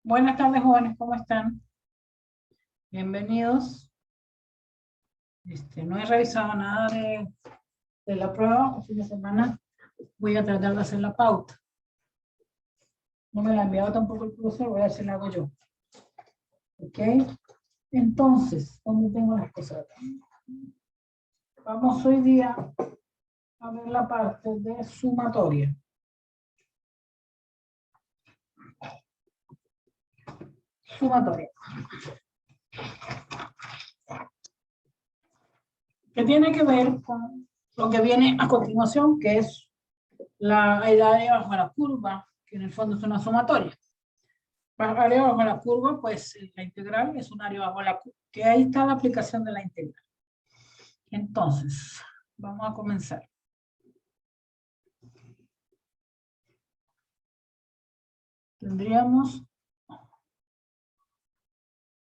Buenas tardes, jóvenes, ¿cómo están? Bienvenidos. No he revisado nada de la prueba. El fin de semana voy a tratar de hacer la pauta. No me la ha enviado tampoco el profesor, voy a ver si la hago yo. ¿Ok? Entonces, ¿dónde tengo las cosas? Vamos hoy día a ver la parte de sumatoria. Sumatoria. Que tiene que ver con lo que viene a continuación, que es la área bajo la curva, que en el fondo es una sumatoria. Área bajo la curva, pues la integral es un área bajo la curva, que ahí está la aplicación de la integral. Entonces, vamos a comenzar. Tendríamos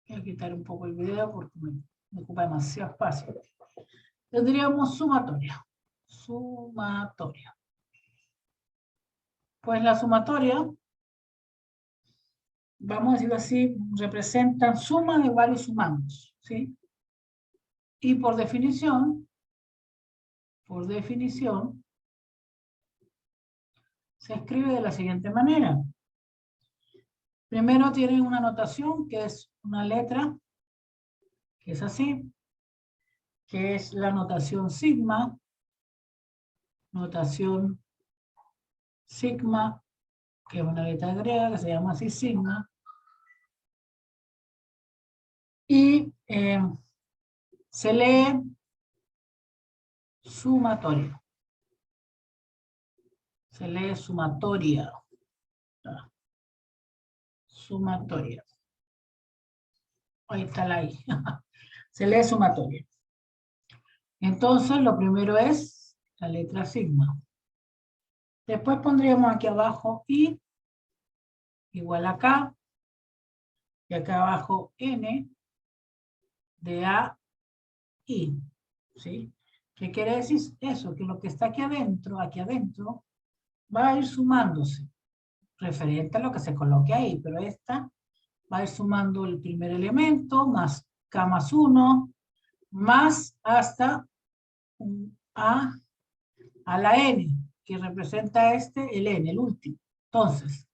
que quitar un poco el video porque me ocupa demasiado espacio. Tendríamos sumatoria. Sumatoria. Pues la sumatoria, vamos a decirlo así, representa suma de varios sumandos, ¿sí? Y por definición, se escribe de la siguiente manera. Primero tiene una notación que es una letra, que es así, que es la notación sigma, que es una letra griega que se llama así sigma, y se lee sumatoria. Se lee sumatoria. Sumatoria. Ahí está la I. Se lee sumatoria. Entonces, lo primero es la letra sigma. Después pondríamos aquí abajo I igual a K. Y acá abajo N de A, I. ¿Sí? ¿Qué quiere decir eso? Que lo que está aquí adentro, va a ir sumándose. Referente a lo que se coloque ahí. Pero esta va a ir sumando el primer elemento, más K más 1, más hasta a la N, que representa el N, el último. Entonces,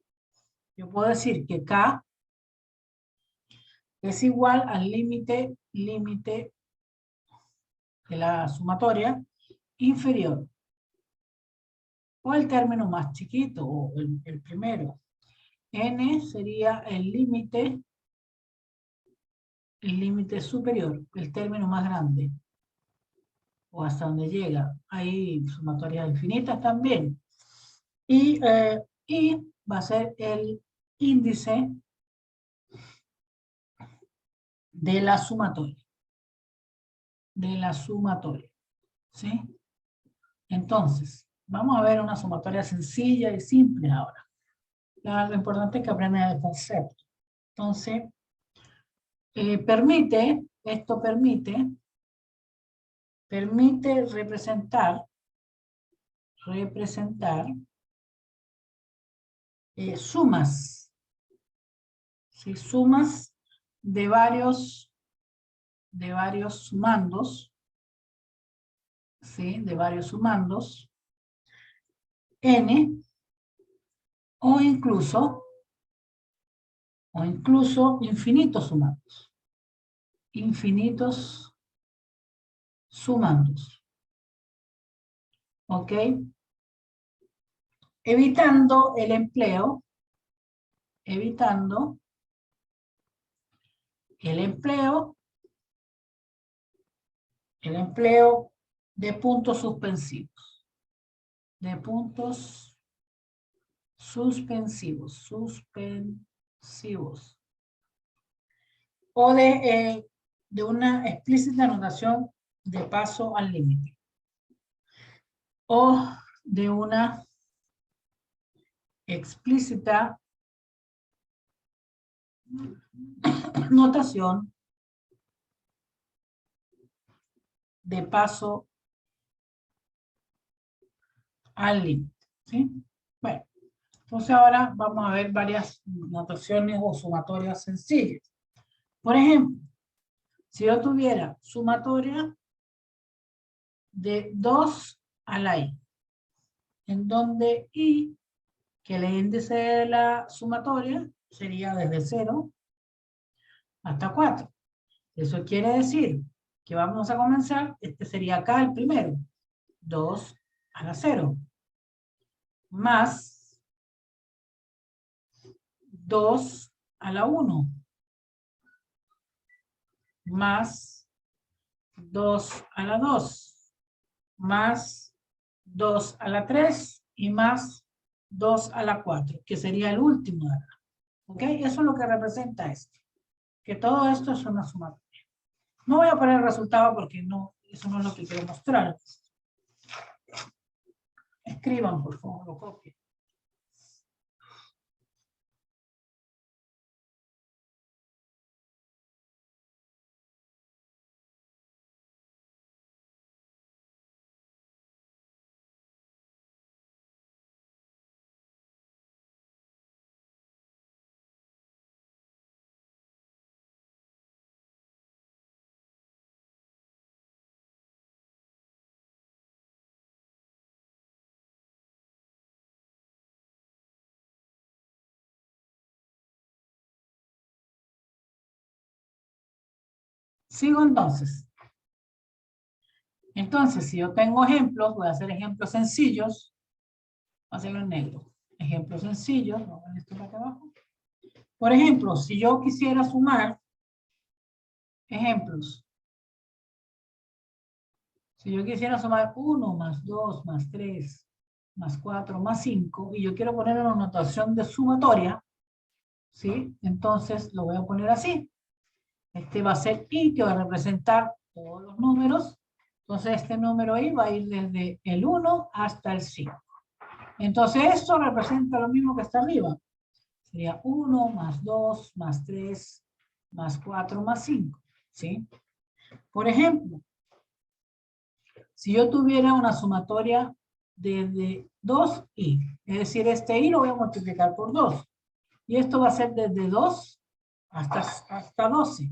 yo puedo decir que K es igual al límite de la sumatoria inferior. O el término más chiquito, o el primero. N sería el límite superior, el término más grande. O hasta donde llega. Hay sumatorias infinitas también. Y va a ser el índice de la sumatoria. ¿Sí? Entonces, vamos a ver una sumatoria sencilla y simple ahora. Lo importante es que aprendan el concepto. Entonces, esto permite representar sumas. ¿Sí? Sumas de varios sumandos. ¿Sí? De varios sumandos. N. O incluso infinitos sumandos. ¿Ok? Evitando el empleo de puntos suspensivos. O de una explícita notación de paso al límite. O de una explícita notación de paso al límite. ¿Sí? Bueno, Entonces ahora vamos a ver varias notaciones o sumatorias sencillas. Por ejemplo, si yo tuviera sumatoria de 2 a la i, en donde i, que el índice de la sumatoria sería desde 0 hasta 4. Eso quiere decir que vamos a comenzar, este sería acá el primero, 2 a la 0, más 2 a la 1, más 2 a la 2, más 2 a la 3 y más 2 a la 4, que sería el último de acá. ¿Ok? Eso es lo que representa esto. Que todo esto es una sumatoria. No voy a poner el resultado porque no, eso no es lo que quiero mostrar. Escriban, por favor, lo copien. Sigo entonces. Entonces, si yo tengo ejemplos, voy a hacer ejemplos sencillos. Voy a hacerlo en negro. Ejemplos sencillos. Vamos a poner esto para acá abajo. Por ejemplo, si yo quisiera sumar ejemplos. Si yo quisiera sumar 1 más 2 más 3 más 4 más 5 y yo quiero poner una notación de sumatoria, ¿sí? Entonces lo voy a poner así. Este va a ser i, que va a representar todos los números. Entonces este número i va a ir desde el 1 hasta el 5. Entonces esto representa lo mismo que está arriba. Sería 1 más 2 más 3 más 4 más 5. ¿Sí? Por ejemplo, si yo tuviera una sumatoria desde 2i, es decir, este i lo voy a multiplicar por 2. Y esto va a ser desde 2 hasta 12.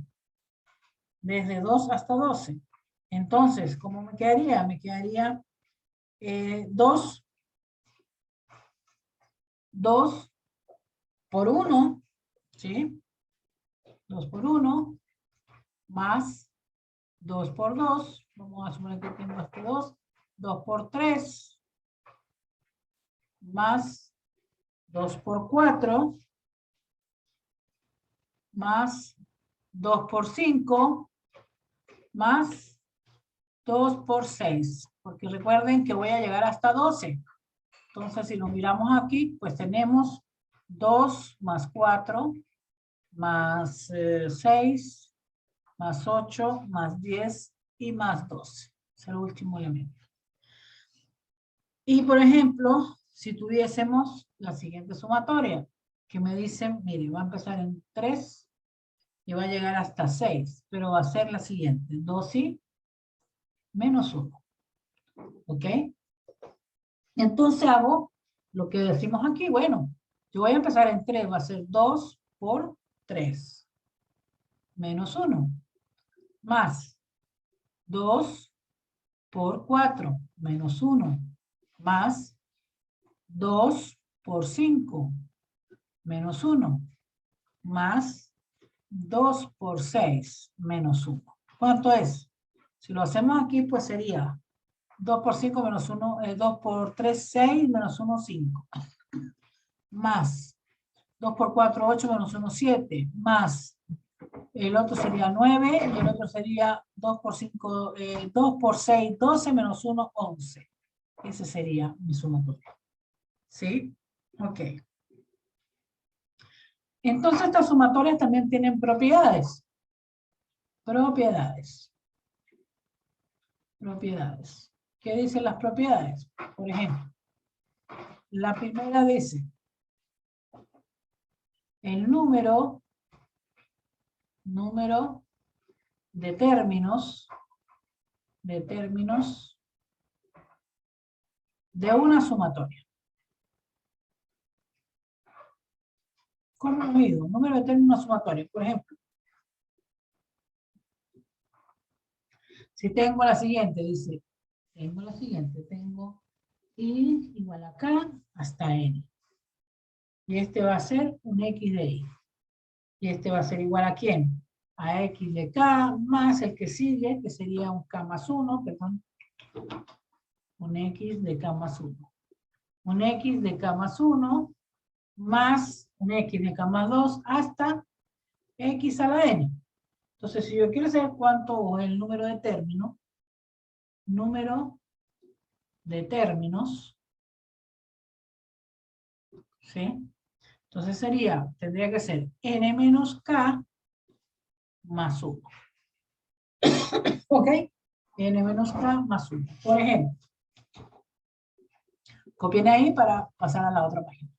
Desde 2 hasta 12. Entonces, ¿cómo me quedaría? Me quedaría 2 por 1, ¿sí? 2 por 1 más 2 por 2. Vamos a suponer que tengo este 2. 2 por 3 más 2 por 4 más 2 por 5 más 2 por 6. Porque recuerden que voy a llegar hasta 12. Entonces, si lo miramos aquí, pues tenemos 2 más 4 más 6 más 8 más 10 y más 12. Es el último elemento. Y, por ejemplo, si tuviésemos la siguiente sumatoria, que me dicen, mire, va a empezar en 3 y va a llegar hasta 6, pero va a ser la siguiente, 2i menos 1. ¿Ok? Entonces hago lo que decimos aquí, bueno, yo voy a empezar en 3, va a ser 2 por 3, menos 1, más 2 por 4, menos 1, más 2 por 5, menos 1, más 2 por 6, menos 1. ¿Cuánto es? Si lo hacemos aquí, pues sería 2 por 5 menos 1, 2 por 3, 6, menos 1, 5. Más 2 por 4, 8, menos 1, 7. Más el otro sería 9 y el otro sería 2 por 5, 2 por 6, 12, menos 1, 11. Ese sería mi sumatoria. ¿Sí? Ok. Entonces estas sumatorias también tienen propiedades. Propiedades. Propiedades. ¿Qué dicen las propiedades? Por ejemplo, la primera dice, el número de términos de una sumatoria. ¿Cómo lo mido? Número de términos sumatorios. Por ejemplo, si tengo la siguiente, dice, tengo I igual a K hasta N. Y este va a ser un X de I. Y este va a ser igual a ¿quién? A X de K más el que sigue, que sería un K más 1, perdón. Un X de K más 1. Un X de K más 1 más un X de K más 2 hasta X a la N. Entonces, si yo quiero saber cuánto es el número de términos, ¿sí? Entonces tendría que ser N menos K más 1. ¿Ok? N menos K más 1. Por ejemplo, copien ahí para pasar a la otra página.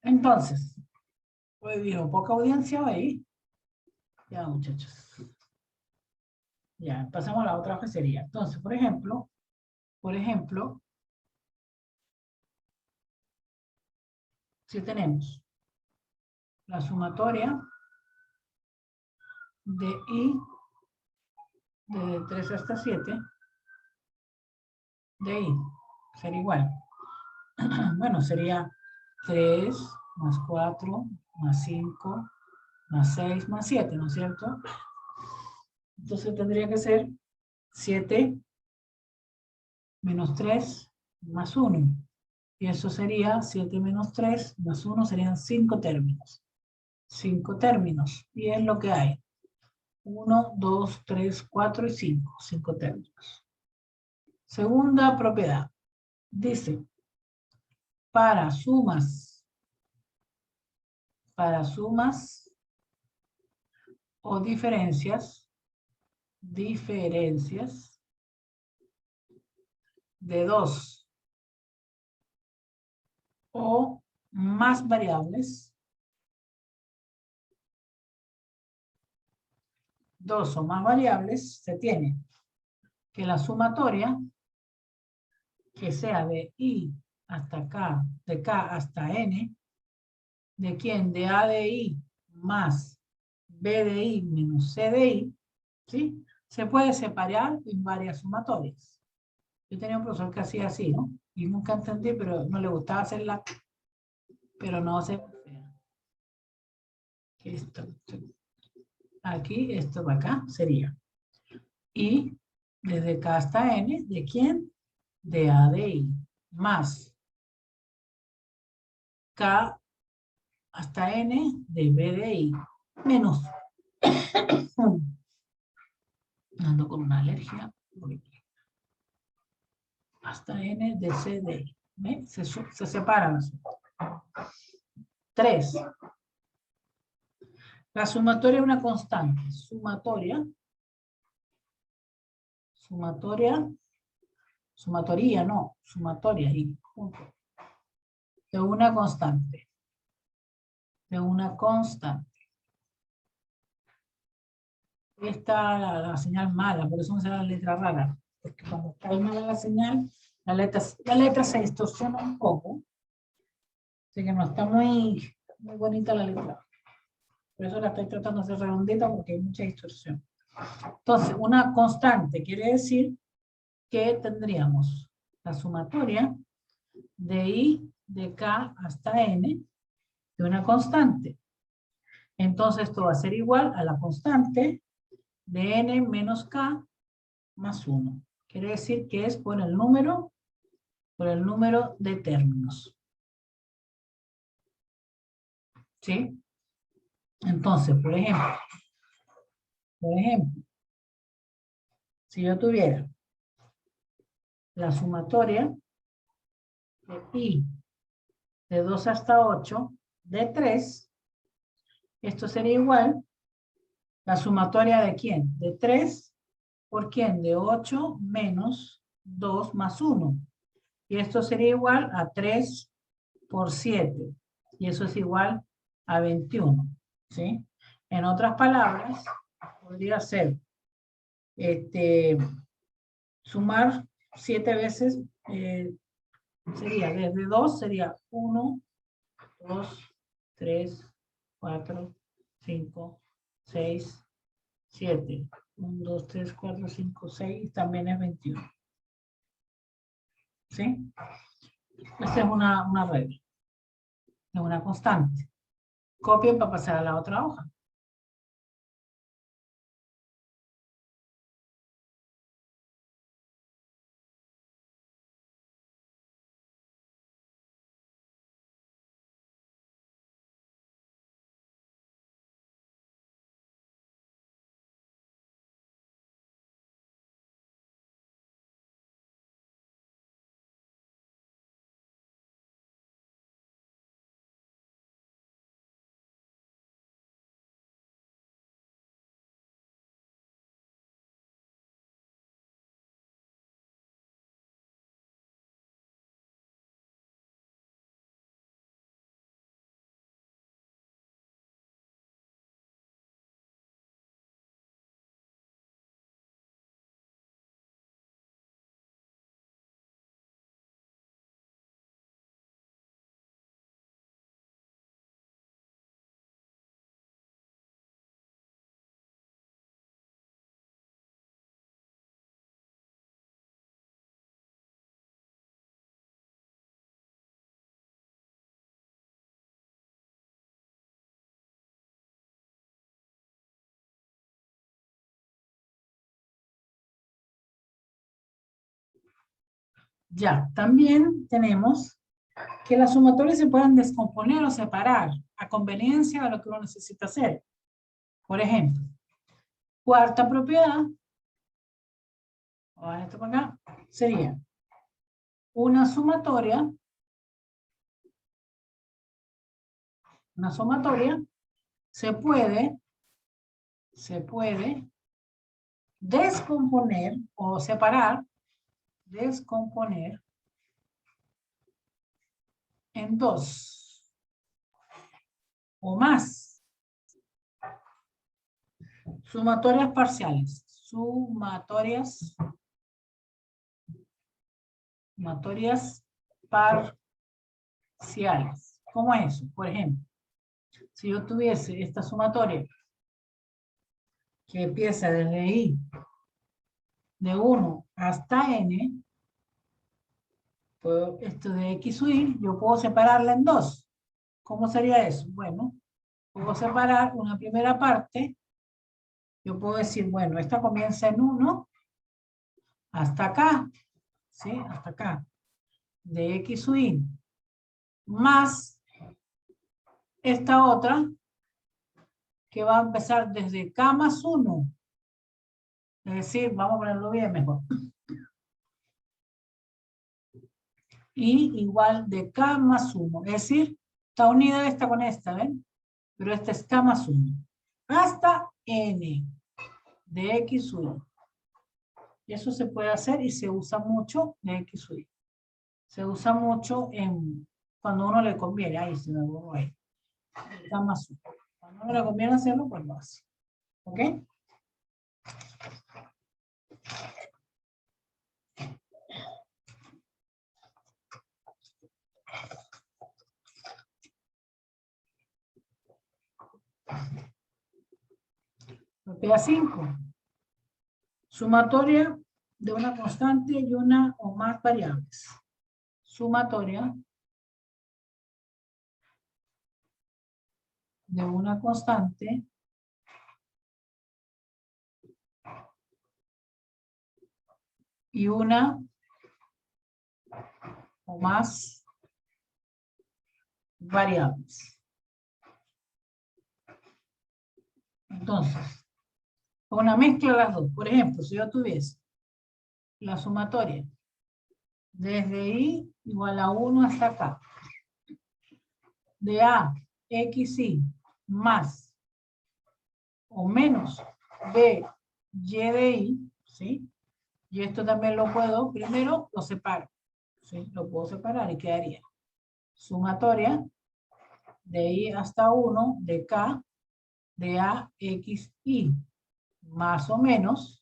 Entonces, hoy dijo, poca audiencia ahí. Ya, muchachos. Ya, pasamos a la otra que sería. Entonces, por ejemplo, si tenemos la sumatoria de I de 3 hasta 7 de I, sería igual. Bueno, sería 3 más 4 más 5 más 6 más 7, ¿no es cierto? Entonces tendría que ser 7 menos 3 más 1. Y eso sería 7 menos 3 más 1 serían 5 términos. 5 términos. Y es lo que hay. 1, 2, 3, 4 y 5. 5 términos. Segunda propiedad. Dice, para sumas o diferencias de 2 o más variables, 2 o más variables, se tiene que la sumatoria, que sea de I hasta K, de K hasta N, ¿de quién? De A de I más B de I menos C de I, ¿sí? Se puede separar en varias sumatorias. Yo tenía un profesor que hacía así, ¿no? Y nunca entendí, pero no le gustaba hacerla, pero no se... Aquí, esto va acá, sería. Y desde K hasta N, ¿de quién? De A de I, más K hasta N de B de I, menos. Ando con una alergia. Hasta N de C de I. ¿Ve? Se separan. 3. La sumatoria es una constante. Sumatoria, y punto. De una constante. está la señal mala, por eso me sale la letra rara. Porque cuando está mala la señal, la letra se distorsiona un poco. Así que no está muy bonita la letra. Por eso la estoy tratando de hacer redondita porque hay mucha distorsión. Entonces, una constante quiere decir que tendríamos la sumatoria de i de k hasta n de una constante. Entonces, esto va a ser igual a la constante de n menos k más 1. Quiere decir que es por el número de términos. ¿Sí? Entonces, por ejemplo, si yo tuviera la sumatoria de i de 2 hasta 8 de 3, esto sería igual la sumatoria de ¿quién? De 3 por ¿quién? De 8 menos 2 más 1. Y esto sería igual a 3 por 7. Y eso es igual a 21. ¿Sí? En otras palabras, podría ser sumar 7 veces, sería desde 2, sería 1, 2, 3, 4, 5, 6, 7. 1, 2, 3, 4, 5, 6, también es 21. ¿Sí? Esta es una regla, es una constante. Copien para pasar a la otra hoja. Ya, también tenemos que las sumatorias se pueden descomponer o separar a conveniencia de lo que uno necesita hacer. Por ejemplo, cuarta propiedad, o esto para acá, sería una sumatoria se puede descomponer o separar, descomponer en dos o más sumatorias parciales. Sumatorias parciales. ¿Cómo es eso? Por ejemplo, si yo tuviese esta sumatoria que empieza desde i de 1 hasta n, pues esto de x sub i, yo puedo separarla en dos. ¿Cómo sería eso? Bueno, puedo separar una primera parte. Yo puedo decir, bueno, esta comienza en 1 hasta acá, ¿sí? Hasta acá, de x sub i, más esta otra, que va a empezar desde k más 1. Es decir, vamos a ponerlo bien mejor. Y igual de k más 1. Es decir, está unida esta con esta, ¿ven? Pero esta es k más 1. Hasta n de x sub i. Y eso se puede hacer y se usa mucho de x sub i. Se usa mucho cuando uno le conviene. Ahí se me borró ahí. K más 1. Cuando uno le conviene hacerlo, pues lo hace. ¿Ok? Vea 5. Sumatoria de una constante y una o más variables. Sumatoria de una constante y una o más variables. Entonces, una mezcla de las dos. Por ejemplo, si yo tuviese la sumatoria desde i igual a 1 hasta acá, de a, x, y, más o menos b, y de i, ¿sí? Y esto también lo puedo, primero lo separo, ¿sí? Lo puedo separar y quedaría sumatoria de i hasta 1 de k de a, x, y, más o menos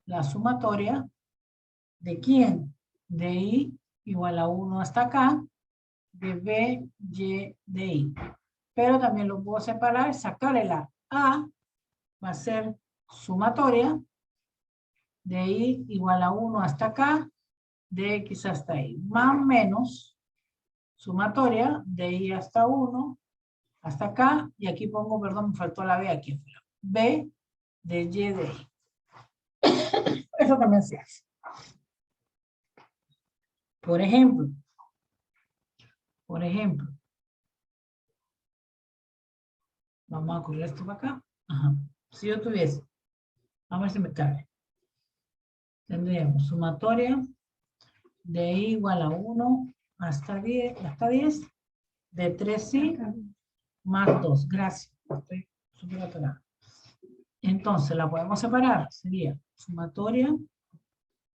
la sumatoria de quién, de i igual a 1 hasta acá, de b, y de i. Pero también lo puedo separar, sacar el a. A va a ser sumatoria de i igual a 1 hasta acá, de x hasta y, más o menos sumatoria de i hasta 1 hasta acá, y aquí pongo, perdón, me faltó la b aquí afuera, b de y de i. Eso también se hace. Por ejemplo, vamos a correr esto para acá. Ajá. Si yo tuviese, vamos a ver si me cabe, tendríamos sumatoria de i igual a 1 hasta 10, de 3i más 2. Gracias, estoy súper atorada. Entonces la podemos separar, sería sumatoria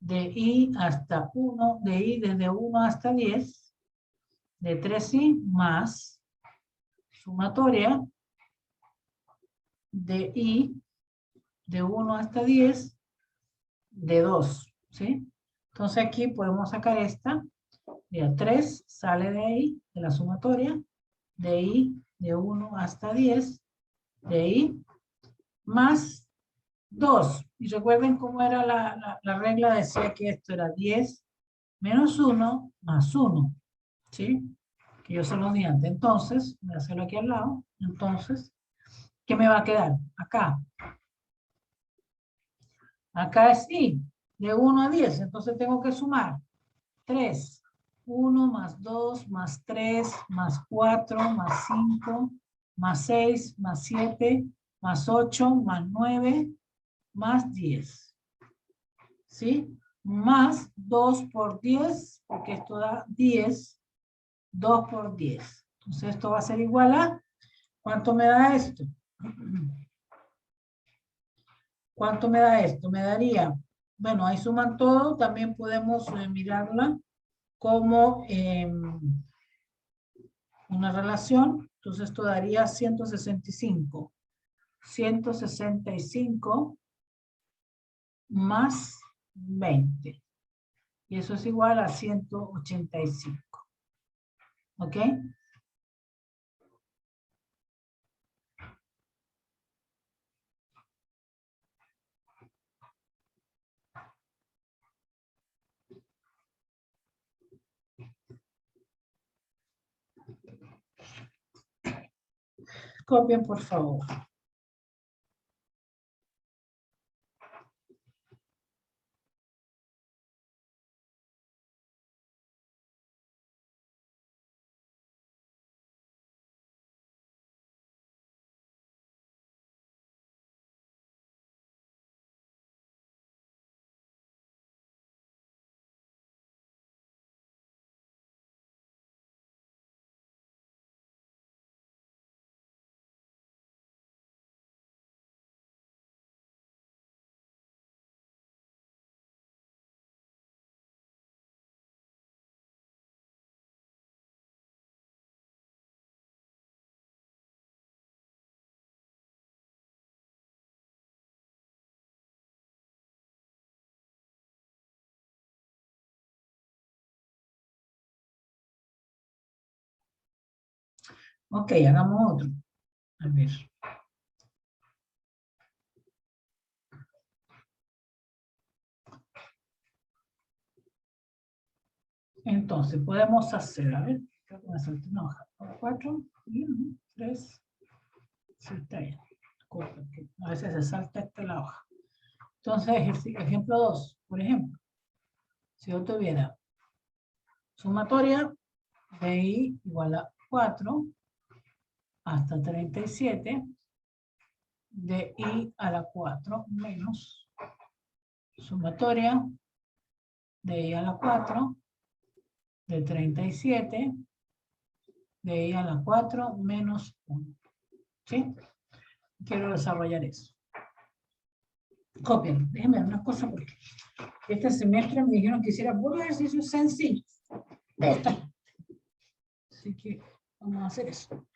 de i hasta 1, de i desde 1 hasta 10, de 3i más sumatoria de i de 1 hasta 10, de 2, ¿sí? Entonces aquí podemos sacar esta, ya 3 sale de ahí, de la sumatoria, de i de 1 hasta 10, de i más 2. Y recuerden cómo era la regla, decía que esto era 10 menos 1 más 1, ¿sí? Que yo se lo di antes. Entonces, voy a hacerlo aquí al lado. Entonces, ¿qué me va a quedar? Acá. Acá es i, de 1 a 10. Entonces tengo que sumar 3. 1 más 2 más 3 más 4 más 5 más 6 más 7 más 8 más 9 más 10. ¿Sí? Más 2 por 10, porque esto da 10, 2 por 10. Entonces esto va a ser igual a, ¿cuánto me da esto? ¿Cuánto me da esto? Me daría, bueno, ahí suman todo, también podemos mirarla como una relación. Entonces esto daría 165. 165 más 20. Y eso es igual a 185. ¿Ok? Copien, por favor. Ok, hagamos otro. A ver. Entonces, podemos hacer, a ver, creo que me salté una hoja. 4, 3, sí, está bien. A veces se salta la hoja. Entonces, ejemplo 2, por ejemplo. Si yo tuviera sumatoria de i igual a 4 hasta 37, de i a la 4 menos sumatoria de i a la 4 de 37 de i a la 4 menos 1. ¿Sí? Quiero desarrollar eso. Copien. Déjenme ver una cosa porque este semestre me dijeron que hiciera puro ejercicio sencillo. Así que vamos a hacer eso.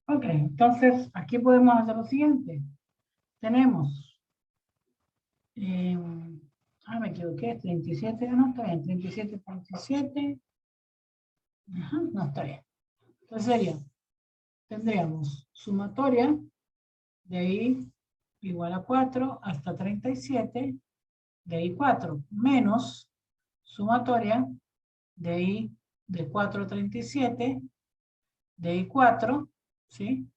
Ok, entonces aquí podemos hacer lo siguiente. Tenemos, me equivoqué, 37, no está bien, 37.7. Ajá, no está bien. Entonces tendríamos sumatoria de i igual a 4 hasta 37 de i 4 menos sumatoria de i de 4 a 37 de i 4, ¿sí?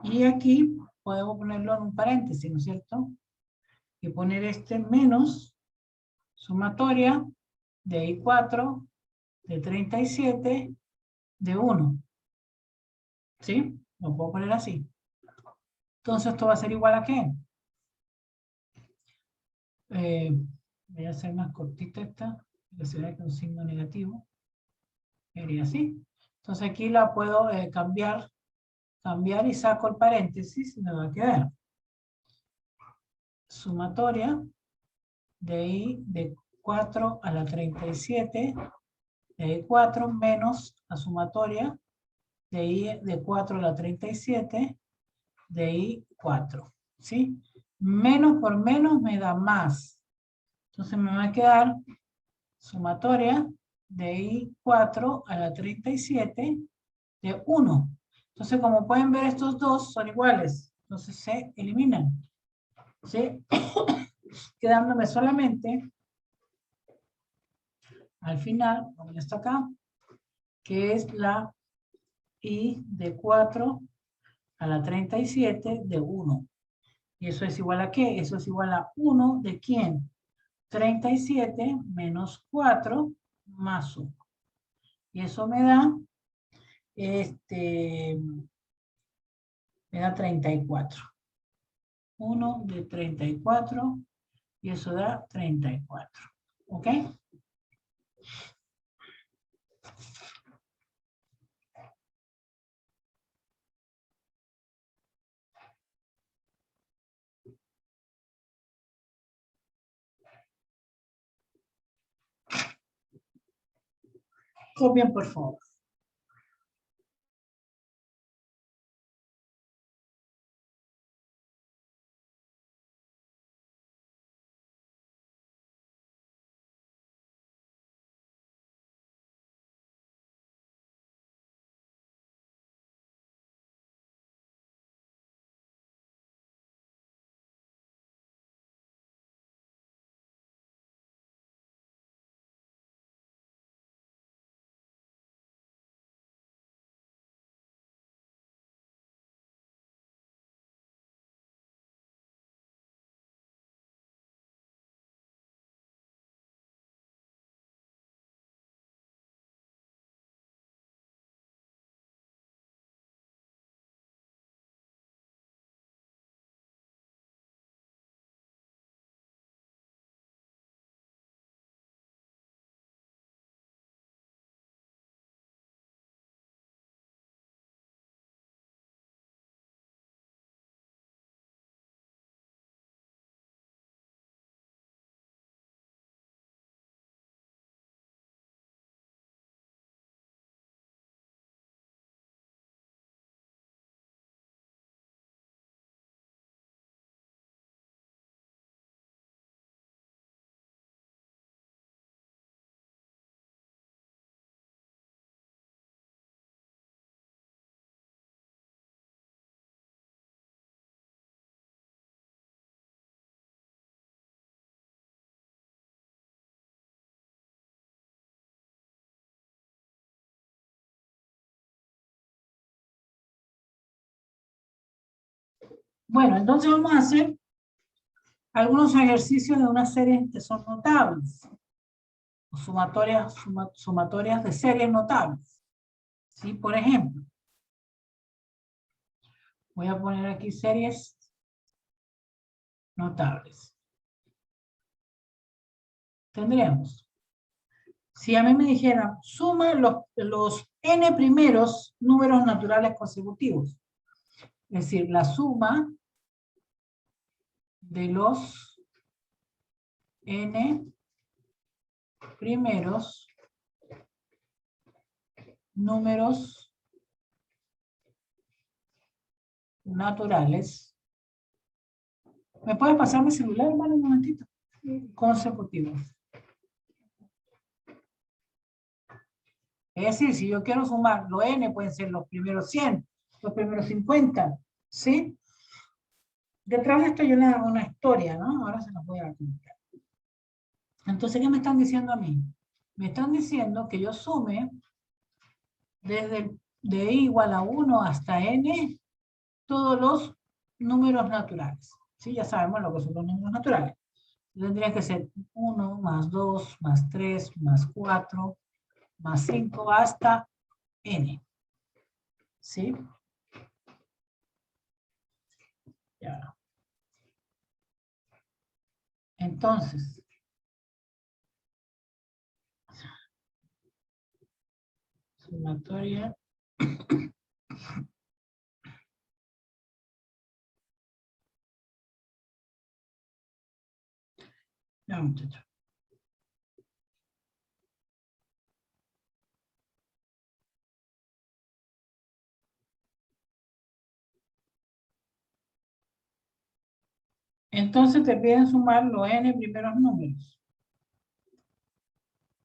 Y aquí podemos ponerlo en un paréntesis, ¿no es cierto? Y poner este menos sumatoria de i 4 de 37 de 1. ¿Sí? Lo puedo poner así. Entonces esto va a ser igual a ¿qué? Voy a hacer más cortita esta, que se vea con signo negativo. Sería así. Entonces aquí la puedo cambiar y saco el paréntesis y me va a quedar sumatoria de i de 4 a la 37 de i 4 menos la sumatoria de i de 4 a la 37 de i 4. ¿Sí? Menos por menos me da más. Entonces me va a quedar sumatoria de i 4 a la 37 de 1. Entonces, como pueden ver, estos dos son iguales. Entonces se eliminan. ¿Sí? Quedándome solamente al final, como esto acá, que es la i de 4 a la 37 de 1. ¿Y eso es igual a qué? Eso es igual a 1 de ¿quién? 37 menos 4 más 1. Y eso me da, me da 34. 1 de 34 y eso da 34. ¿Ok? Copien, por favor. Bueno, entonces vamos a hacer algunos ejercicios de una serie que son notables. Sumatorias de series notables. ¿Sí? Por ejemplo, voy a poner aquí series notables. Tendríamos, si a mí me dijeran, suma los n primeros números naturales consecutivos. Es decir, la suma de los n primeros números naturales. ¿Me puedes pasar mi celular, hermano, un momentito? Consecutivos. Es decir, si yo quiero sumar los n, pueden ser los primeros 100, los primeros 50, ¿sí? Detrás de esto hay una historia, ¿no? Ahora se los voy a contar. Entonces, ¿qué me están diciendo a mí? Me están diciendo que yo sume desde de igual a 1 hasta n todos los números naturales. ¿Sí? Ya sabemos lo que son los números naturales. Tendría que ser 1 más 2 más 3 más 4 más 5 hasta n. ¿Sí? Ya. Entonces, sumatoria ya, muchachos. Entonces te piden sumar los n primeros números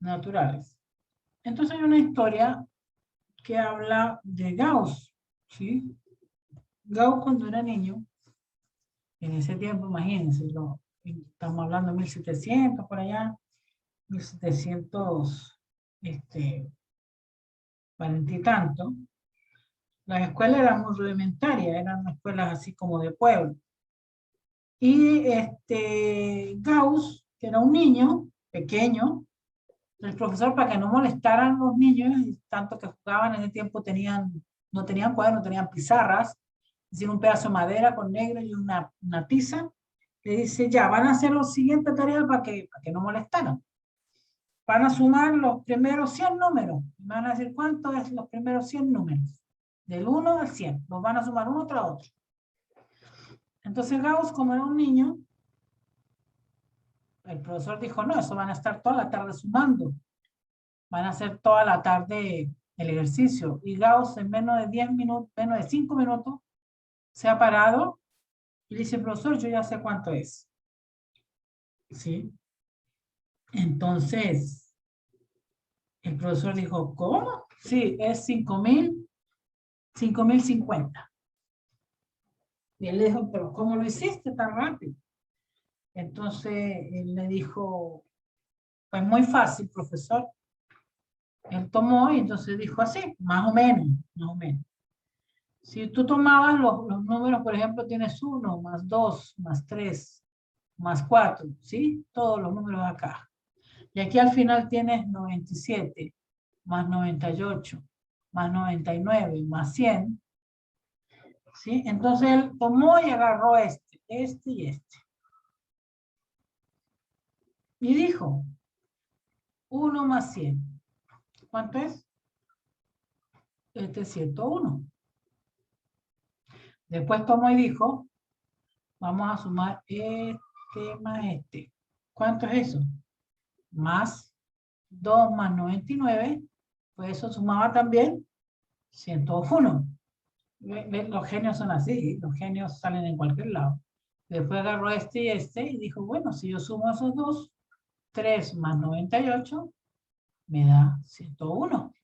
naturales. Entonces hay una historia que habla de Gauss, ¿sí? Gauss cuando era niño, en ese tiempo, imagínense, estamos hablando de 1700 por allá, 1700, 40 y tanto, las escuelas eran muy rudimentarias, eran escuelas así como de pueblo. Y Gauss, que era un niño pequeño, el profesor, para que no molestaran los niños, y tanto que jugaban en ese tiempo, no tenían cuadernos, tenían pizarras, hicieron un pedazo de madera con negro y una tiza, le dice, ya, van a hacer los siguientes tareas para que no molestaran. Van a sumar los primeros 100 números. Van a decir, ¿cuánto es los primeros 100 números? Del 1 al 100. Los van a sumar uno tras otro. Entonces Gauss, como era un niño, el profesor dijo, no, eso van a estar toda la tarde sumando. Van a hacer toda la tarde el ejercicio. Y Gauss en menos de 10 minutos, menos de 5 minutos, se ha parado y dice, profesor, yo ya sé cuánto es. ¿Sí? Entonces, el profesor dijo, ¿cómo? Sí, es 5.050. Y él le dijo, pero ¿cómo lo hiciste tan rápido? Entonces, él le dijo, pues muy fácil, profesor. Él tomó y entonces dijo así, más o menos, más o menos. Si tú tomabas los números, por ejemplo, tienes 1, más 2, más 3, más 4, ¿sí? Todos los números acá. Y aquí al final tienes 97, más 98, más 99, más 100, ¿sí? Entonces él tomó y agarró este y este. Y dijo, 1 más 100. ¿Cuánto es? Este es 101. Después tomó y dijo, vamos a sumar este más este. ¿Cuánto es eso? Más 2 más 99, pues eso sumaba también 101. Los genios son así, los genios salen en cualquier lado. Después agarró este y dijo, bueno, si yo sumo esos dos, 3 más 98 me da 101.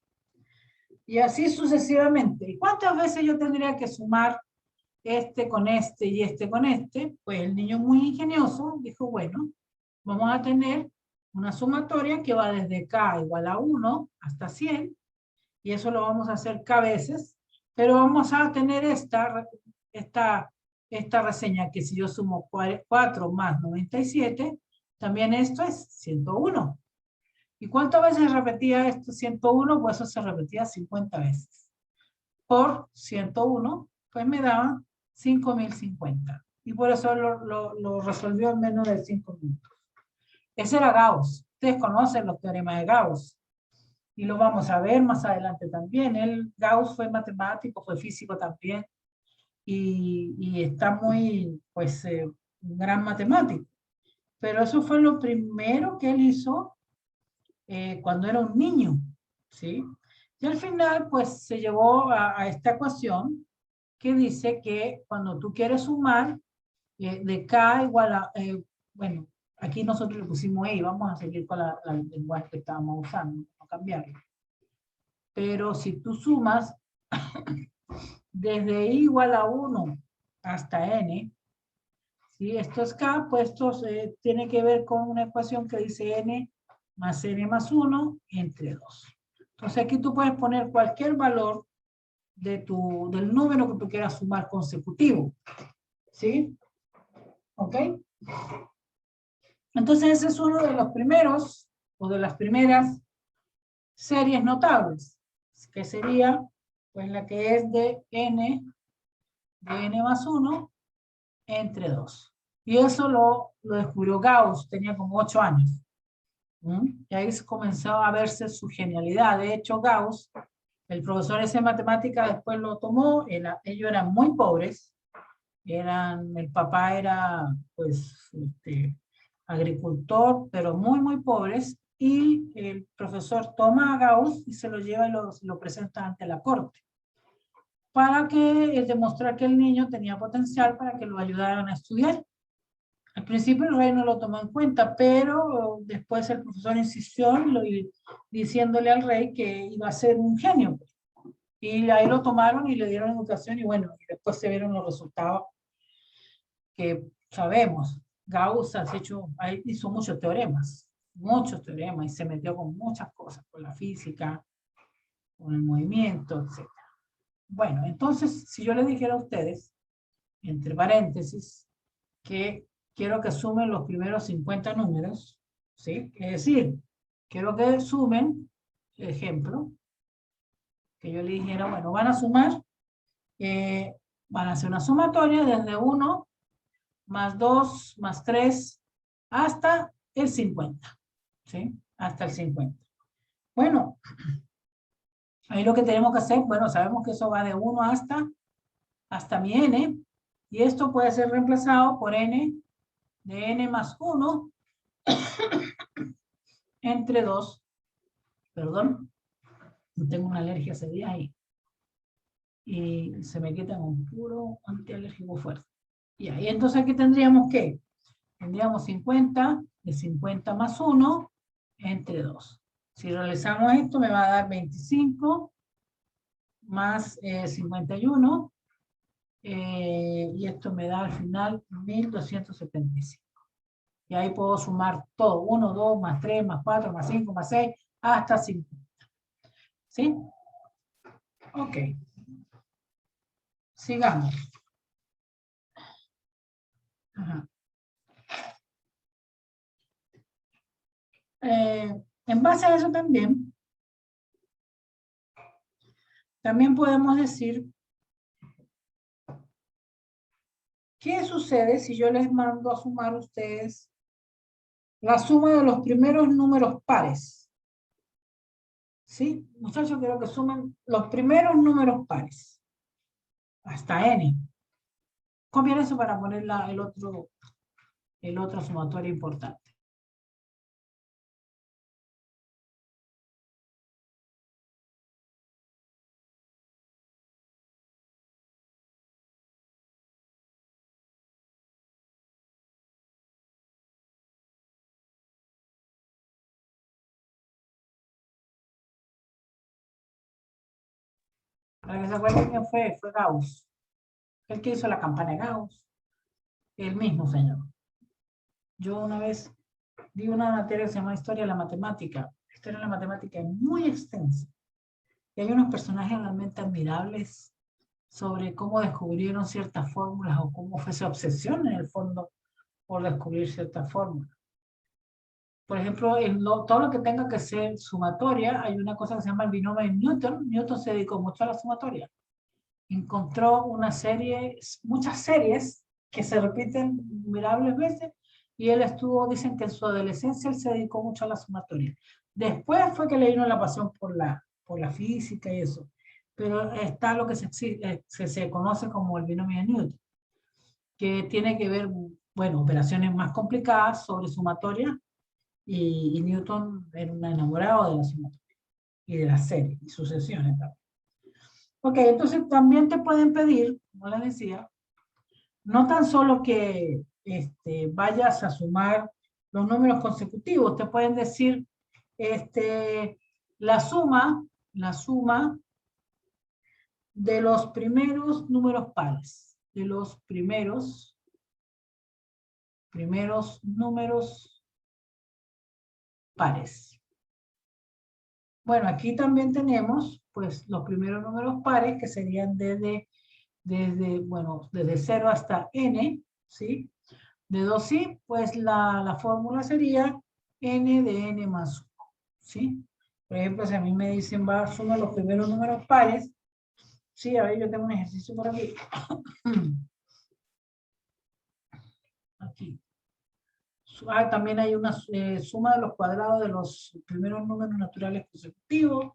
Y así sucesivamente. ¿Y cuántas veces yo tendría que sumar este con este y este con este? Pues el niño muy ingenioso dijo, bueno, vamos a tener una sumatoria que va desde k igual a 1 hasta 100, y eso lo vamos a hacer k veces, pero vamos a tener esta esta reseña que si yo sumo 4 más 97, también esto es 101. ¿Y cuántas veces repetía esto 101? Pues eso se repetía 50 veces. Por 101, pues me daban 5050. Y por eso lo resolvió en menos de 5 minutos. Ese era Gauss. Ustedes conocen los teoremas de Gauss. Y lo vamos a ver más adelante también. Gauss fue matemático, fue físico también. Y está muy, pues, un gran matemático. Pero eso fue lo primero que él hizo cuando era un niño, ¿sí? Y al final, pues, se llevó a esta ecuación que dice que cuando tú quieres sumar, de K igual a, bueno, aquí nosotros le pusimos E, vamos a seguir con el lenguaje que estábamos usando, no cambiarlo. Pero si tú sumas desde I igual a 1 hasta N, ¿sí? Esto es K, pues esto tiene que ver con una ecuación que dice N más N más 1 entre 2. Entonces aquí tú puedes poner cualquier valor del número que tú quieras sumar consecutivo, ¿sí? ¿Ok? Entonces ese es uno de los primeros, o de las primeras series notables, que sería, pues la que es de n más 1 entre 2. Y eso lo descubrió Gauss, tenía como 8 años. Y ahí comenzaba a verse su genialidad. De hecho, Gauss, el profesor ese de matemática, después lo tomó. Ellos eran muy pobres. El papá era, pues, agricultor, pero muy, muy pobres. Y el profesor toma a Gauss y se lo lleva y lo presenta ante la corte, para que demostrar que el niño tenía potencial para que lo ayudaran a estudiar. Al principio el rey no lo tomó en cuenta, pero después el profesor insistió diciéndole al rey que iba a ser un genio. Y ahí lo tomaron y le dieron educación y bueno, y después se vieron los resultados que sabemos. Gauss hizo muchos teoremas y se metió con muchas cosas, con la física, con el movimiento, etc. Bueno, entonces, si yo les dijera a ustedes, entre paréntesis, que quiero que sumen los primeros 50 números, ¿sí? Es decir, quiero que sumen, ejemplo, que yo le dijera, bueno, van a sumar, van a hacer una sumatoria desde 1 más 2 más 3 hasta el 50, ¿sí? Hasta el 50. Bueno, ahí lo que tenemos que hacer, bueno, sabemos que eso va de 1 hasta mi n, y esto puede ser reemplazado por n de n más 1 entre 2, perdón, tengo una alergia ese día y se me quita un puro antialérgico fuerte. Y ahí entonces aquí tendríamos que, tendríamos 50, de 50 más 1 entre 2. Si realizamos esto me va a dar 25 más 51, y esto me da al final 1275. Y ahí puedo sumar todo, 1, 2, más 3, más 4, más 5, más 6, hasta 50. ¿Sí? Ok. Sigamos. Ajá. En base a eso también podemos decir, ¿qué sucede si yo les mando a sumar a ustedes la suma de los primeros números pares? ¿Sí? Muchachos, quiero que sumen los primeros números pares. Hasta n. Copien eso para poner el otro sumatorio importante. Para que se acuerden quién fue Gauss. El que hizo la campana de Gauss. El mismo señor. Yo una vez di una materia que se llama Historia de la Matemática. La historia de la matemática es muy extensa. Y hay unos personajes realmente admirables sobre cómo descubrieron ciertas fórmulas o cómo fue su obsesión en el fondo por descubrir ciertas fórmulas. Por ejemplo, todo lo que tenga que ser sumatoria, hay una cosa que se llama el binomio de Newton. Newton se dedicó mucho a la sumatoria. Encontró muchas series que se repiten innumerables veces, y él dicen que en su adolescencia él se dedicó mucho a la sumatoria. Después fue que le vino la pasión por la física y eso. Pero está lo que se conoce como el binomio de Newton, que tiene que ver, bueno, operaciones más complicadas sobre sumatoria, y Newton era un enamorado de la sumatoria y de las series y sucesiones también. Ok, entonces también te pueden pedir, como les decía, no tan solo que vayas a sumar los números consecutivos, te pueden decir la suma de los primeros números pares, de los primeros números pares. Bueno, aquí también tenemos pues los primeros números pares, que serían desde 0 hasta n, ¿sí? De 2i, pues la fórmula sería n de n más 1, ¿sí? Por ejemplo, si a mí me dicen, va a sumar los primeros números pares, sí, a ver, yo tengo un ejercicio por aquí. Aquí. También hay una suma de los cuadrados de los primeros números naturales consecutivos.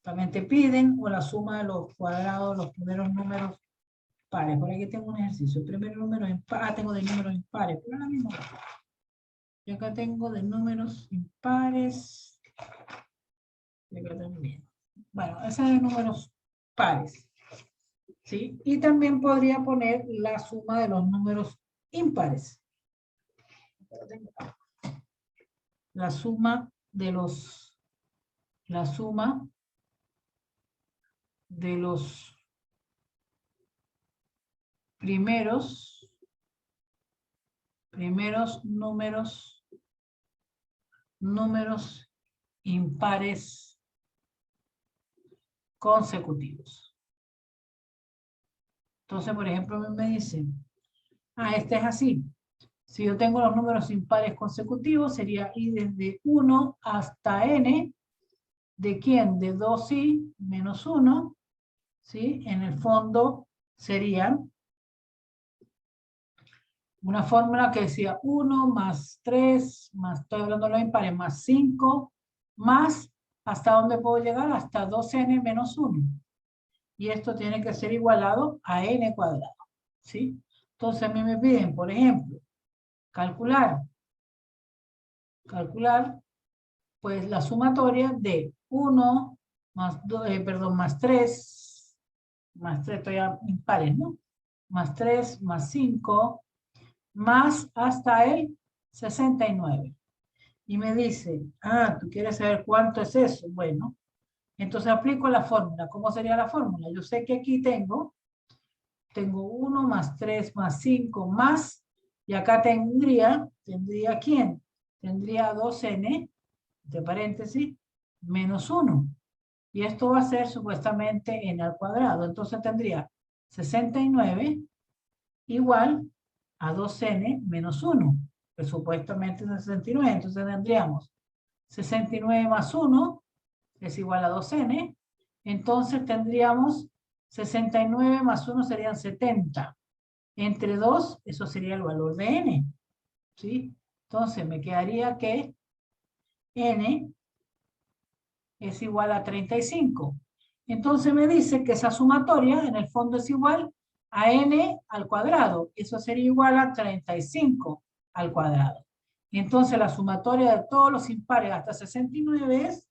También te piden, o la suma de los cuadrados de los primeros números pares. Por aquí tengo un ejercicio. El primer número impar, tengo de números impares, pero ahora mismo. Y acá tengo de números impares. Y acá también. Bueno, ese es de números pares. ¿Sí? Y también podría poner la suma de los números impares. La suma de los primeros números impares consecutivos. Entonces, por ejemplo, me dicen, este es así. Si yo tengo los números impares consecutivos, sería i desde 1 hasta n, ¿de quién? De 2i menos 1, ¿sí? En el fondo serían una fórmula que decía 1 más 3, más, estoy hablando de los impares, más 5, más, ¿hasta dónde puedo llegar? Hasta 2n menos 1. Y esto tiene que ser igualado a n cuadrado, ¿sí? Entonces a mí me piden, por ejemplo, calcular, pues la sumatoria de 1 más 2, más 3, estoy a impares, ¿no? Más 3, más 5, más hasta el 69. Y me dice, ¿tú quieres saber cuánto es eso? Bueno, entonces aplico la fórmula. ¿Cómo sería la fórmula? Yo sé que aquí tengo 1 más 3 más 5 más, y acá tendría ¿quién? Tendría 2n, entre paréntesis, menos 1. Y esto va a ser supuestamente n al cuadrado. Entonces tendría 69 igual a 2n menos 1, que supuestamente es 69. Entonces tendríamos 69 más 1 es igual a 2n. Entonces tendríamos 69 más 1 serían 70. Entre 2, eso sería el valor de n. ¿Sí? Entonces me quedaría que n es igual a 35. Entonces me dice que esa sumatoria en el fondo es igual a n al cuadrado. Eso sería igual a 35 al cuadrado. Y entonces la sumatoria de todos los impares hasta 69 es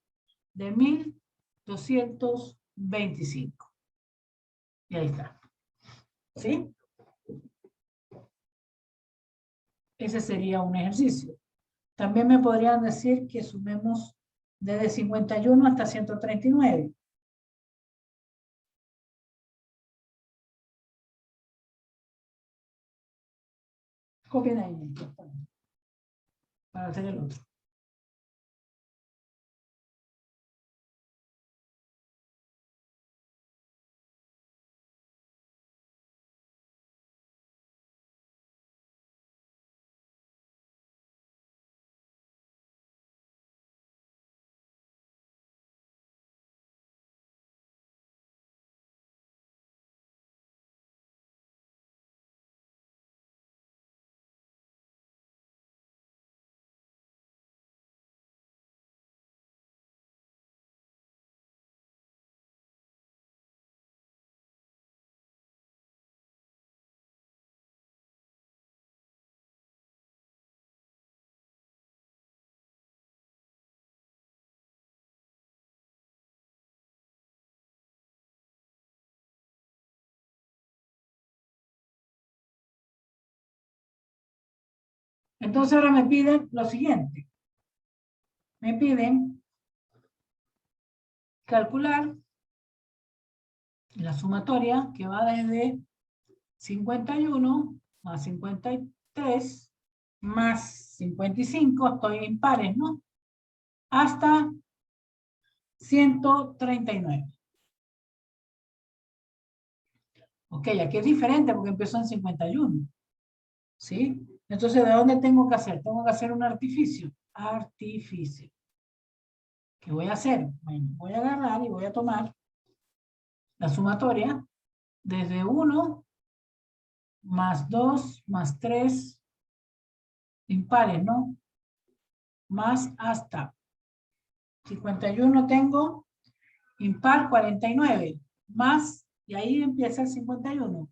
de 1225. Y ahí está. ¿Sí? Ese sería un ejercicio. También me podrían decir que sumemos desde 51 hasta 139. Copien ahí para hacer el otro. Entonces ahora me piden lo siguiente. Me piden calcular la sumatoria que va desde 51 más 53 más 55, estoy en pares, ¿no? Hasta 139. Ok, aquí es diferente porque empezó en 51. ¿Sí? Entonces, ¿de dónde tengo que hacer? Tengo que hacer un artificio. Artificio. ¿Qué voy a hacer? Bueno, voy a agarrar y voy a tomar la sumatoria desde 1 más 2 más 3 impares, ¿no? Más hasta 51 tengo impar 49, más, y ahí empieza el 51.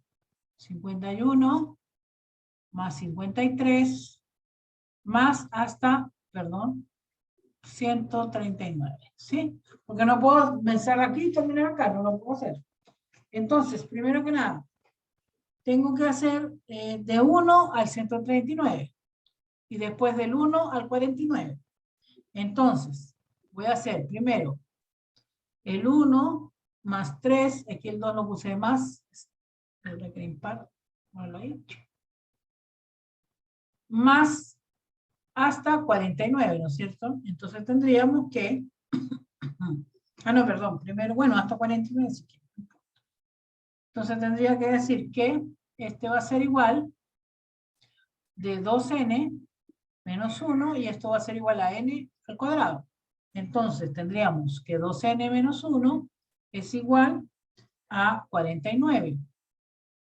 51 más 53 más hasta, perdón, 139, ¿sí? Porque no puedo pensar aquí y terminar acá, no lo puedo hacer. Entonces, primero que nada, tengo que hacer de 1 al 139 y después del 1 al 49. Entonces, voy a hacer primero el 1 más 3, aquí el 2 lo puse de más, el que impar, ponlo ahí, más hasta 49, ¿no es cierto? Entonces tendríamos que, no, perdón, primero, bueno, hasta 49 si quiero. Entonces tendría que decir que este va a ser igual de 2n menos 1 y esto va a ser igual a n al cuadrado. Entonces tendríamos que 2n menos 1 es igual a 49.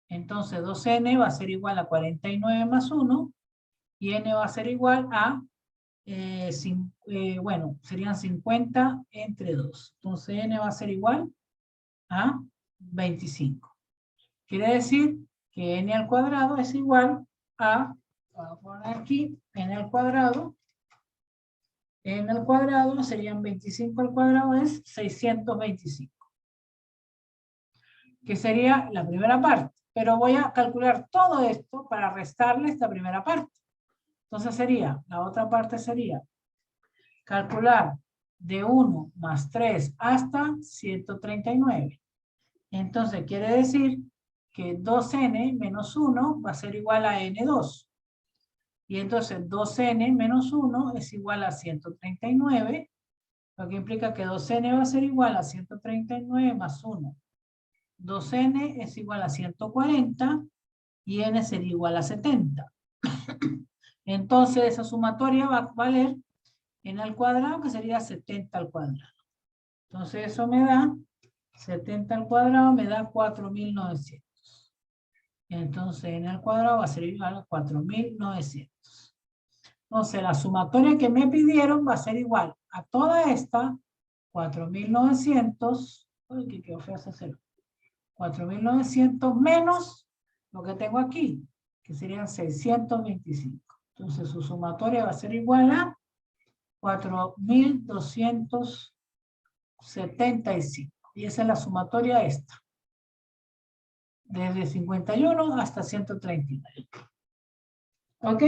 Entonces 2n va a ser igual a 49 más 1 y n va a ser igual a, bueno, serían 50 entre 2. Entonces n va a ser igual a 25. Quiere decir que n al cuadrado es igual a, voy a poner aquí, n al cuadrado serían 25 al cuadrado es 625. Que sería la primera parte. Pero voy a calcular todo esto para restarle esta primera parte. Entonces sería, la otra parte sería calcular de 1 más 3 hasta 139. Entonces quiere decir que 2n menos 1 va a ser igual a n2. Y entonces 2n menos 1 es igual a 139, lo que implica que 2n va a ser igual a 139 más 1. 2n es igual a 140 y n sería igual a 70. Entonces esa sumatoria va a valer n al cuadrado, que sería 70 al cuadrado. Entonces eso me da 70 al cuadrado, me da 4.900. Entonces n al cuadrado va a ser igual a 4.900. Entonces la sumatoria que me pidieron va a ser igual a toda esta 4.900. Uy, que quedó feo ese cero. 4.900 menos lo que tengo aquí, que serían 625. Entonces su sumatoria va a ser igual a 4.275. Y esa es la sumatoria esta. Desde 51 hasta 139. ¿Ok?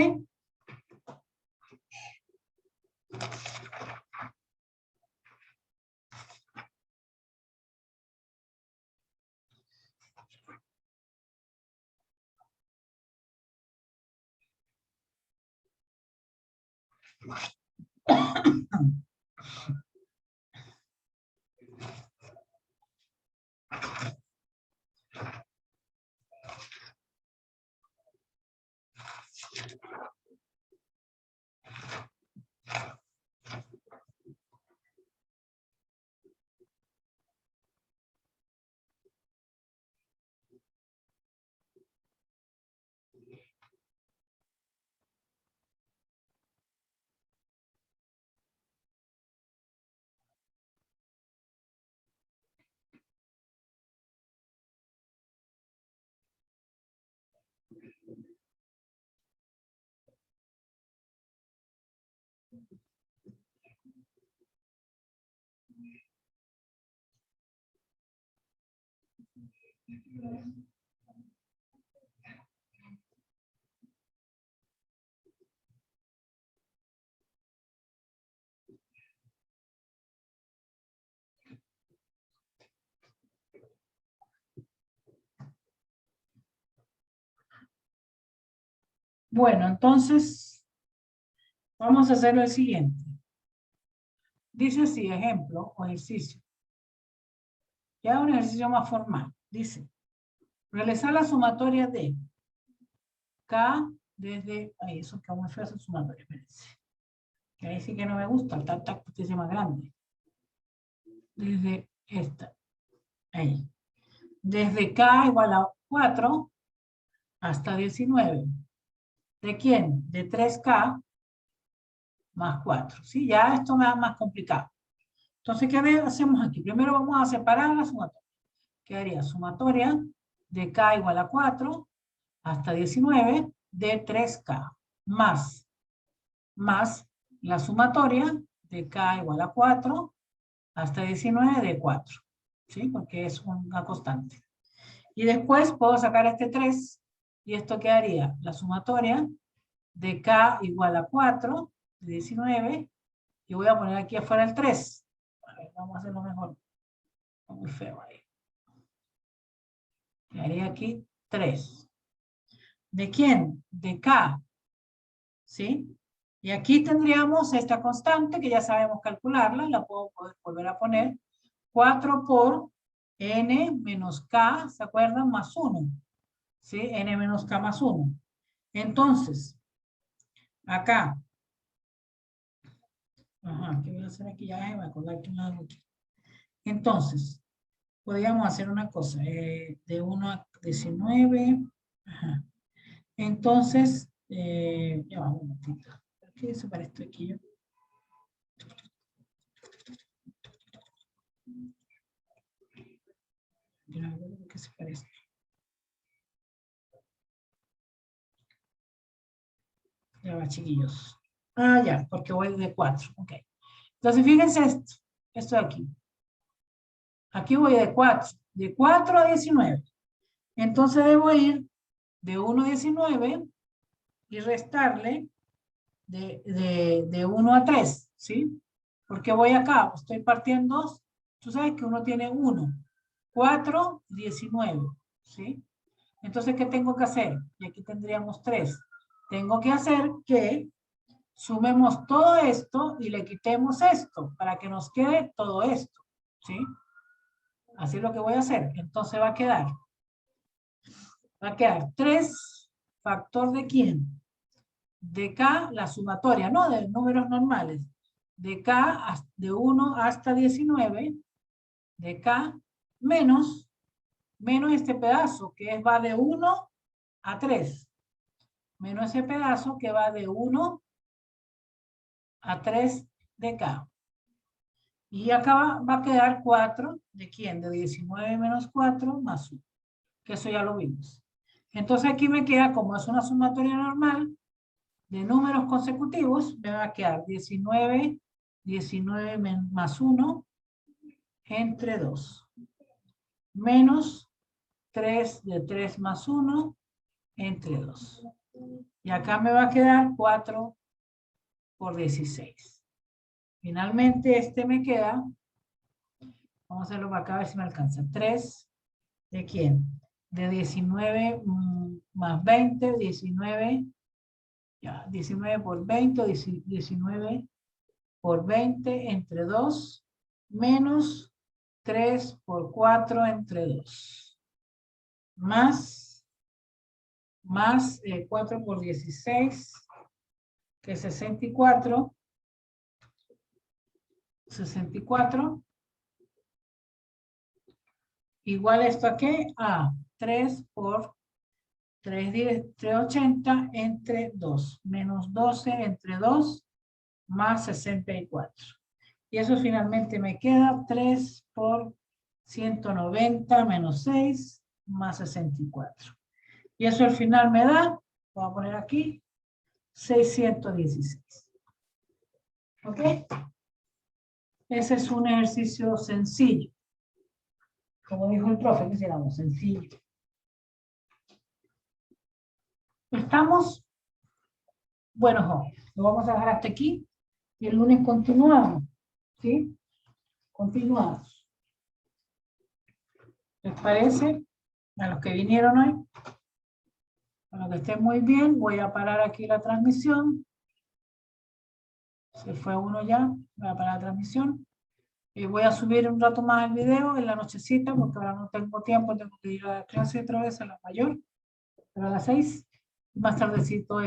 Bueno, entonces, vamos a hacer el siguiente. Dice así, ejemplo o ejercicio. Ya un ejercicio más formal. Dice, realizar la sumatoria de K desde... Ay, eso que muy feo esa sumatoria, espérense. Que ahí sí que no me gusta, el tacto es más grande. Desde esta. Ahí. Desde K igual a 4 hasta 19. ¿De quién? De 3K más 4. ¿Sí? Ya esto me da más complicado. Entonces, ¿qué hacemos aquí? Primero vamos a separar la sumatoria. Quedaría sumatoria de K igual a 4 hasta 19 de 3K más la sumatoria de K igual a 4 hasta 19 de 4. ¿Sí? Porque es una constante. Y después puedo sacar este 3 y esto quedaría la sumatoria de K igual a 4 de 19 y voy a poner aquí afuera el 3. A ver, vamos a hacerlo mejor. Muy feo ahí. Quedaría aquí 3. ¿De quién? De K. ¿Sí? Y aquí tendríamos esta constante que ya sabemos calcularla, la puedo volver a poner. 4 por n menos k, ¿se acuerdan? Más 1. ¿Sí? N menos k más 1. Entonces, acá. Ajá, ¿qué voy a hacer aquí? Ya me voy a acordar que me hago aquí. Entonces, podríamos hacer una cosa. De 1 a 19. Ajá. Entonces, ya vamos un momentito. ¿Qué dice para esto aquí yo? ¿Qué se parece? Ya va, chiquillos. Ah, ya, porque voy de 4. Ok. Entonces, fíjense esto. Esto de aquí. Aquí voy de 4. De 4 a 19. Entonces, debo ir de 1 a 19 y restarle de 1 a 3. ¿Sí? Porque voy acá. Estoy partiendo. Tú sabes que uno tiene 1. 4, 19. ¿Sí? Entonces, ¿qué tengo que hacer? Y aquí tendríamos 3. Tengo que hacer que sumemos todo esto y le quitemos esto para que nos quede todo esto. ¿Sí? Así es lo que voy a hacer. Entonces va a quedar 3 factor de quién? De K, la sumatoria, no de números normales. De K, de 1 hasta 19, de K, menos este pedazo que va de 1 a 3. Menos ese pedazo que va de 1 a 3 de K. Y acá va a quedar 4, ¿de quién? De 19 menos 4 más 1, que eso ya lo vimos. Entonces aquí me queda, como es una sumatoria normal, de números consecutivos, me va a quedar 19 más 1 entre 2, menos 3 de 3 más 1 entre 2. Y acá me va a quedar 4 por 16. Finalmente este me queda, vamos a hacerlo para acá a ver si me alcanza, 3 de quién? De 19 más 20, 19, ya, 19 por 20, 19 por 20 entre 2, menos 3 por 4 entre 2, más 4 por 16, que es 64, 64, igual esto a qué? A 3 por 380 entre 2, menos 12 entre 2, más 64. Y eso finalmente me queda 3 por 190 menos 6, más 64. Y eso al final me da, voy a poner aquí, 616. ¿Ok? Ese es un ejercicio sencillo. Como dijo el profe, que hiciéramos sencillo. Estamos, bueno, jóvenes, lo vamos a dejar hasta aquí y el lunes continuamos. ¿Sí? Continuamos. ¿Les parece? A los que vinieron hoy. Para que esté muy bien, voy a parar aquí la transmisión. Se fue uno ya, voy a parar la transmisión. Voy a subir un rato más el video en la nochecita, porque ahora no tengo tiempo, tengo que ir a la clase otra vez a la mayor, pero a las 6. Más tardecito,